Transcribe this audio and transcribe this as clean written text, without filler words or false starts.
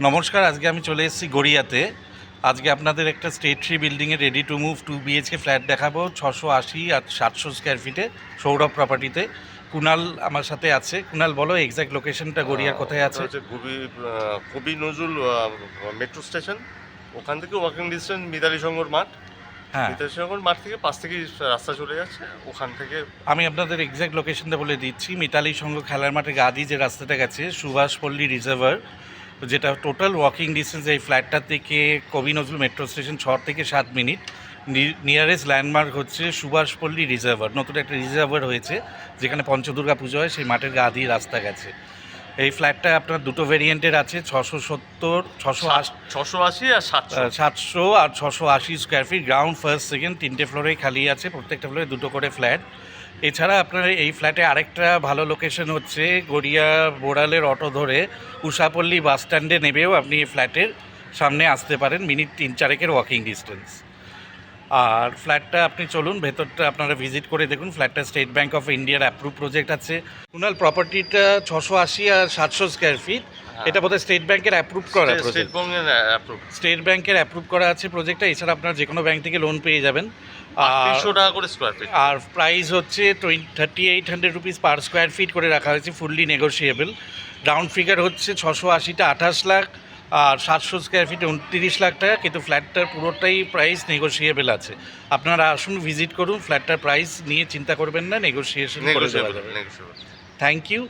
নমস্কার, আজকে আমি চলে এসেছি গড়িয়াতে। আজকে আপনাদের একটা স্টেট থ্রি বিল্ডিংয়ে ready to move 2 BHK flat দেখাবো 680 আর 700 স্কোয়ার ফিটে, সৌরভ প্রপার্টিতে। কুনাল আমার সাথে আছে। কুনাল, বলো এক্স্যাক্ট লোকেশনটা গড়িয়ার কোথায় ওটা আছে? হচ্ছে কবি নজরুল মেট্রো স্টেশন। ওখান থেকে ওয়াকিং ডিস্টেন্স মিতালি সংঘর মাঠ। হ্যাঁ, মিতালি সংঘর মাঠ থেকে 5 থেকে রাস্তা চলে যাচ্ছে ওখান থেকে। আমি আপনাদের এক্স্যাক্ট লোকেশনটা বলে দিচ্ছি। মিতালি সংঘ খেলার মাঠে গা দিয়ে যে রাস্তাটা গেছে, সুভাষপল্লী রিজার্ভার, যেটা টোটাল ওয়াকিং ডিস্টেন্স এই ফ্ল্যাটটা থেকে কবি নজরুল মেট্রো স্টেশন 6 থেকে 7 মিনিট। নিয়ারেস্ট ল্যান্ডমার্ক হচ্ছে সুভাষপল্লী রিজার্ভার। নতুন একটা রিজার্ভার হয়েছে যেখানে পঞ্চদুর্গা পুজো হয়, সেই মাঠের গা দিয়ে রাস্তা গেছে। এই ফ্ল্যাটটা আপনার দুটো ভেরিয়েন্টের আছে, 670, 680 আর 700। 700 আর 680 square feet. Ground, first, second তিনটে ফ্লোরেই খালি আছে, প্রত্যেকটা ফ্লোরে দুটো করে ফ্ল্যাট। এছাড়া আপনার এই ফ্ল্যাটে আরেকটা ভালো লোকেশন হচ্ছে গড়িয়া বোড়ালের অটো ধরে উষাপল্লী বাস স্ট্যান্ডে নেবেও আপনি এই ফ্ল্যাটের সামনে আসতে পারেন, মিনিট 3-4 ওয়াকিং ডিস্টেন্স। আর ফ্ল্যাটটা আপনি চলুন ভেতরটা আপনারা ভিজিট করে দেখুন। ফ্ল্যাটটা স্টেট ব্যাঙ্ক অফ ইন্ডিয়ার অ্যাপ্রুভ প্রজেক্ট আছে। কুনাল, প্রপার্টিটা 680 আর 700 স্কোয়ার ফিট। এটা বোধহয় স্টেট ব্যাংকের অ্যাপ্রুভ করা স্টেট প্রজেক্ট। ব্যাংকের অ্যাপ্রুভ। স্টেট ব্যাংকের অ্যাপ্রুভ করা আছে প্রজেক্টটা। এছাড়া আপনার যে কোনো ব্যাংক থেকে লোন পেয়ে যাবেন। আর 300 টাকা করে স্কোয়ার ফিট। আর প্রাইস হচ্ছে 3800 রুপিস পার স্কোয়ার ফিট করে রাখা হয়েছে, ফুললি নেগোশিয়েবল। রাউন্ড ফিগার হচ্ছে 680টা 28 লাখ, আর 700 স্কোয়ার ফিট 29 লাখ টাকা, কিন্তু ফ্ল্যাটটার পুরোটাই প্রাইস নেগোশিয়েবল আছে। আপনারা আসুন, ভিজিট করুন। ফ্ল্যাটটার প্রাইস নিয়ে চিন্তা করবেন না, নেগোসিয়েশন করে দেওয়া যাবে। Thank you.